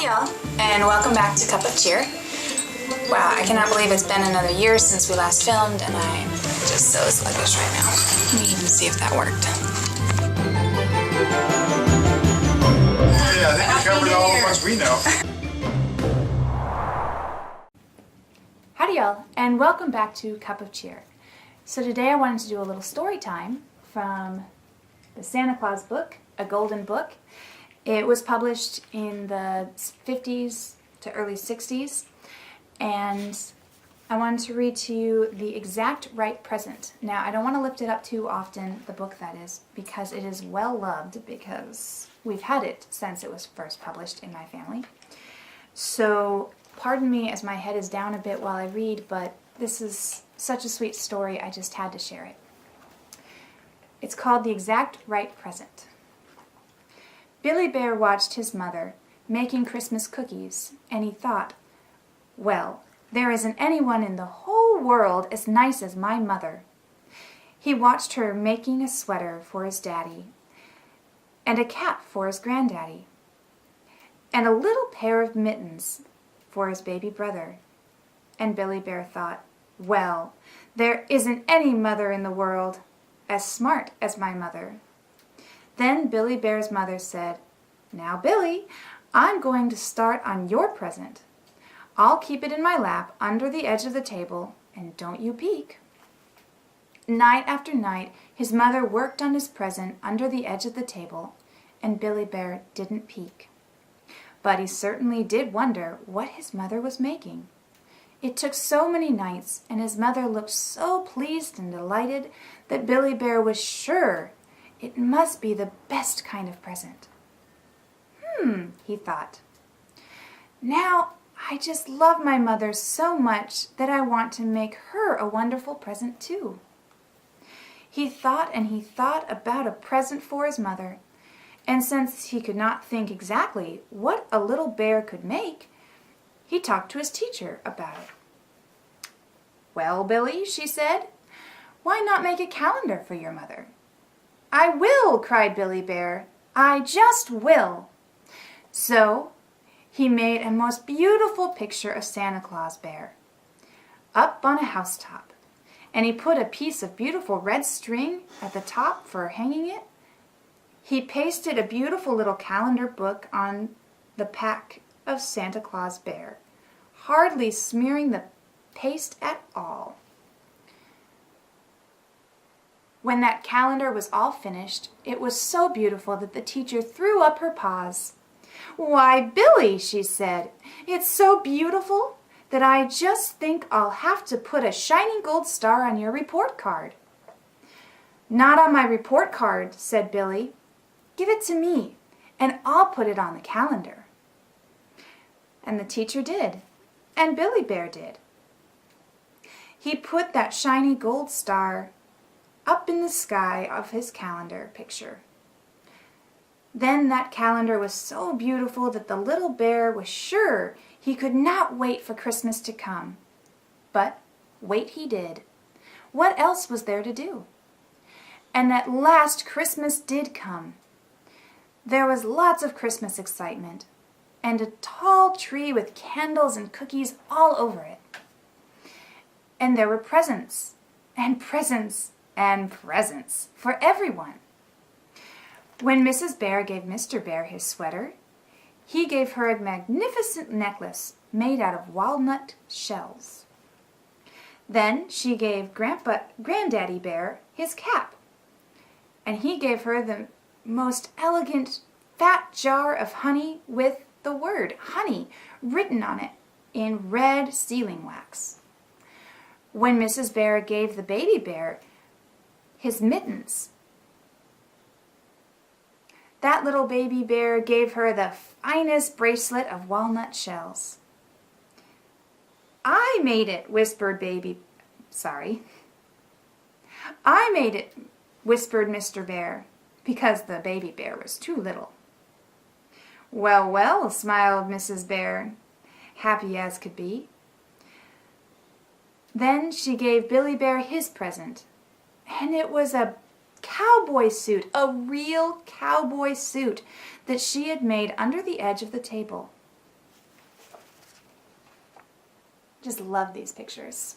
y'all, and welcome back to Cup of Cheer. Wow, I cannot believe it's been another year since we last filmed, and I'm just so sluggish right now. Let me even see if that worked. Yeah, I think we covered all the ones we know. Howdy y'all, and welcome back to Cup of Cheer. So today I wanted to do a little story time from the Santa Claus book, A Golden Book. It was published in the 50s to early 60s, and I wanted to read to you The Exact Right Present. Now, I don't want to lift it up too often, the book that is, because it is well loved, because we've had it since it was first published in my family. So, pardon me as my head is down a bit while I read, but this is such a sweet story, I just had to share it. It's called The Exact Right Present. Billy Bear watched his mother making Christmas cookies, and he thought, well, there isn't anyone in the whole world as nice as my mother. He watched her making a sweater for his daddy, and a cap for his granddaddy, and a little pair of mittens for his baby brother. And Billy Bear thought, well, there isn't any mother in the world as smart as my mother. Then Billy Bear's mother said, now Billy, I'm going to start on your present. I'll keep it in my lap under the edge of the table, and don't you peek. Night after night, his mother worked on his present under the edge of the table, and Billy Bear didn't peek. But he certainly did wonder what his mother was making. It took so many nights, and his mother looked so pleased and delighted that Billy Bear was sure it must be the best kind of present. He thought. Now, I just love my mother so much that I want to make her a wonderful present too. He thought and he thought about a present for his mother, and since he could not think exactly what a little bear could make, he talked to his teacher about it. Well, Billy, she said, why not make a calendar for your mother? I will, cried Billy Bear. I just will. So he made a most beautiful picture of Santa Claus Bear up on a housetop, and he put a piece of beautiful red string at the top for hanging it. He pasted a beautiful little calendar book on the back of Santa Claus Bear, hardly smearing the paste at all. When that calendar was all finished, it was so beautiful that the teacher threw up her paws. Why, Billy, she said, it's so beautiful that I just think I'll have to put a shining gold star on your report card. Not on my report card, said Billy. Give it to me, and I'll put it on the calendar. And the teacher did, and Billy Bear did. He put that shiny gold star up in the sky of his calendar picture. Then that calendar was so beautiful that the little bear was sure he could not wait for Christmas to come. But wait he did. What else was there to do? And at last Christmas did come. There was lots of Christmas excitement, and a tall tree with candles and cookies all over it. And there were presents, and presents, and presents for everyone. When Mrs. Bear gave Mr. Bear his sweater, he gave her a magnificent necklace made out of walnut shells. Then she gave Granddaddy Bear his cap, and he gave her the most elegant fat jar of honey with the word honey written on it in red sealing wax. When Mrs. Bear gave the baby bear his mittens, that little baby bear gave her the finest bracelet of walnut shells. I made it, whispered I made it, whispered Mr. Bear, because the baby bear was too little. Well, well, smiled Mrs. Bear, happy as could be. Then she gave Billy Bear his present, and it was a cowboy suit, a real cowboy suit that she had made under the edge of the table. Just love these pictures.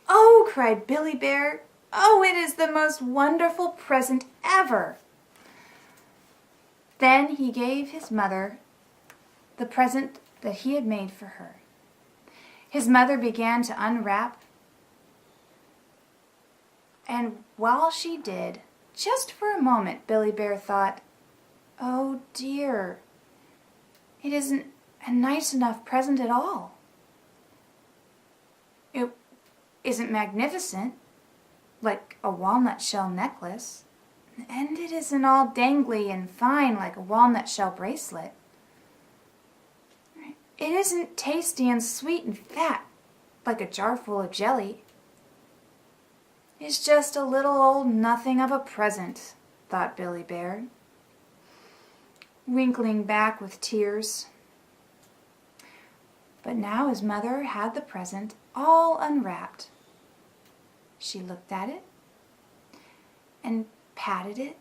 "Oh," cried Billy Bear, "oh, it is the most wonderful present ever." Then he gave his mother the present that he had made for her. His mother began to unwrap, and while she did, just for a moment, Billy Bear thought, "Oh dear, it isn't a nice enough present at all. It isn't magnificent, like a walnut shell necklace, and it isn't all dangly and fine like a walnut shell bracelet. It isn't tasty and sweet and fat like a jar full of jelly. It's just a little old nothing of a present," thought Billy Bear, wrinkling back with tears. But now his mother had the present all unwrapped. She looked at it and patted it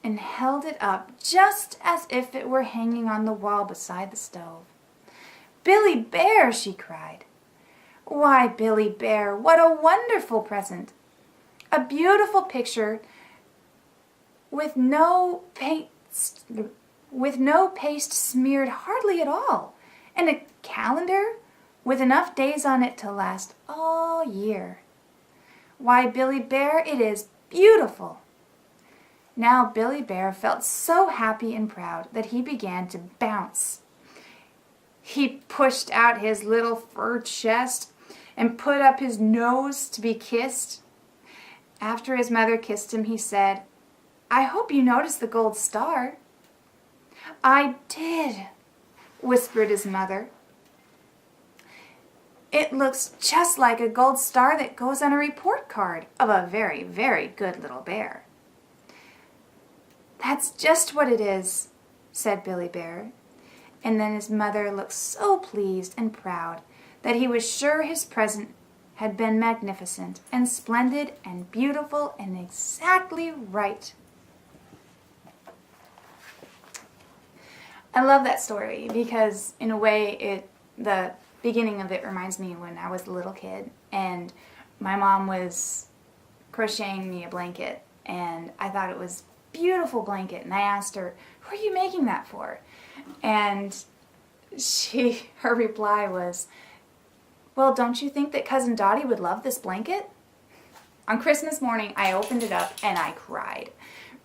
and held it up just as if it were hanging on the wall beside the stove. "Billy Bear," she cried. "Why, Billy Bear, what a wonderful present! A beautiful picture with no paste smeared hardly at all, and a calendar with enough days on it to last all year. Why, Billy Bear, it is beautiful." Now Billy Bear felt so happy and proud that he began to bounce. He pushed out his little fur chest and put up his nose to be kissed. After his mother kissed him, he said, "I hope you noticed the gold star." "I did," whispered his mother. "It looks just like a gold star that goes on a report card of a very, very good little bear." "That's just what it is," said Billy Bear. And then his mother looked so pleased and proud that he was sure his present had been magnificent and splendid and beautiful and exactly right. I love that story because in a way the beginning of it reminds me when I was a little kid and my mom was crocheting me a blanket and I thought it was a beautiful blanket and I asked her, "Who are you making that for?" And her reply was, "Well, don't you think that Cousin Dottie would love this blanket?" On Christmas morning, I opened it up and I cried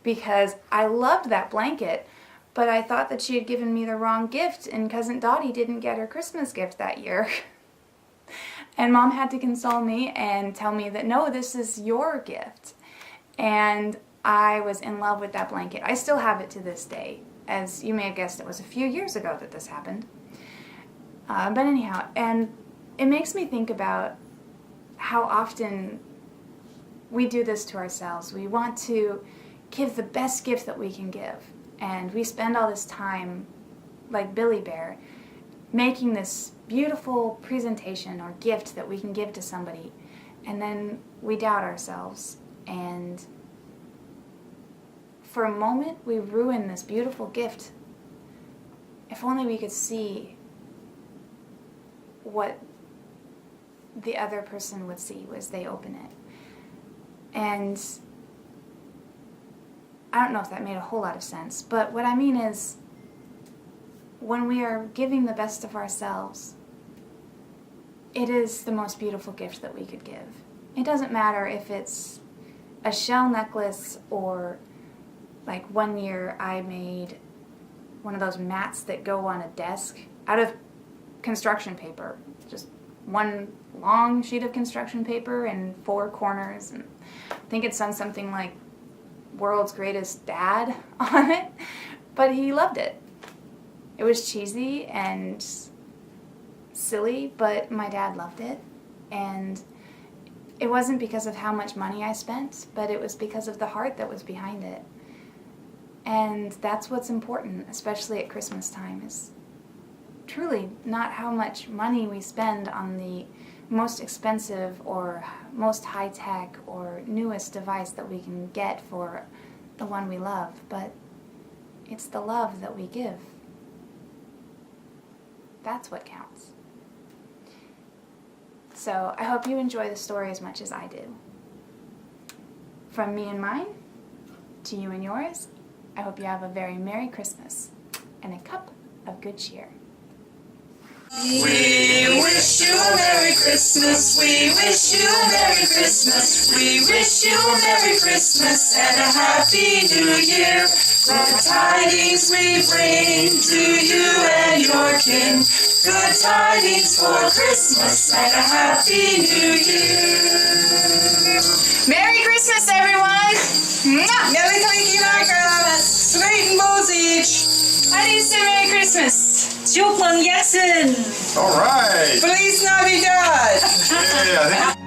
because I loved that blanket, but I thought that she had given me the wrong gift and Cousin Dottie didn't get her Christmas gift that year. And Mom had to console me and tell me that, no, this is your gift. And I was in love with that blanket. I still have it to this day. As you may have guessed, it was a few years ago that this happened. But anyhow, and it makes me think about how often we do this to ourselves. We want to give the best gift that we can give. And we spend all this time, like Billy Bear, making this beautiful presentation or gift that we can give to somebody. And then we doubt ourselves. And for a moment, we ruin this beautiful gift. If only we could see what the other person would see as they open it. And I don't know if that made a whole lot of sense, but what I mean is when we are giving the best of ourselves, it is the most beautiful gift that we could give. It doesn't matter if it's a shell necklace or like one year I made one of those mats that go on a desk out of construction paper. Just one long sheet of construction paper and 4 corners. And I think it's done something like World's Greatest Dad on it. But he loved it. It was cheesy and silly, but my dad loved it. And it wasn't because of how much money I spent, but it was because of the heart that was behind it. And that's what's important, especially at Christmas time, is truly not how much money we spend on the most expensive or most high-tech or newest device that we can get for the one we love, but it's the love that we give. That's what counts. So I hope you enjoy the story as much as I did. From me and mine, to you and yours, I hope you have a very Merry Christmas and a cup of good cheer. We wish you a Merry Christmas, we wish you a Merry Christmas, we wish you a Merry Christmas and a Happy New Year. Good tidings we bring to you and your kin, good tidings for Christmas and a Happy New Year. Merry Christmas, everyone! Mwah! Jag vill tacka Sweet Mosich. How do you say Merry Christmas? Juklang Yasin. All right. Feliz Navidad. Yeah, I think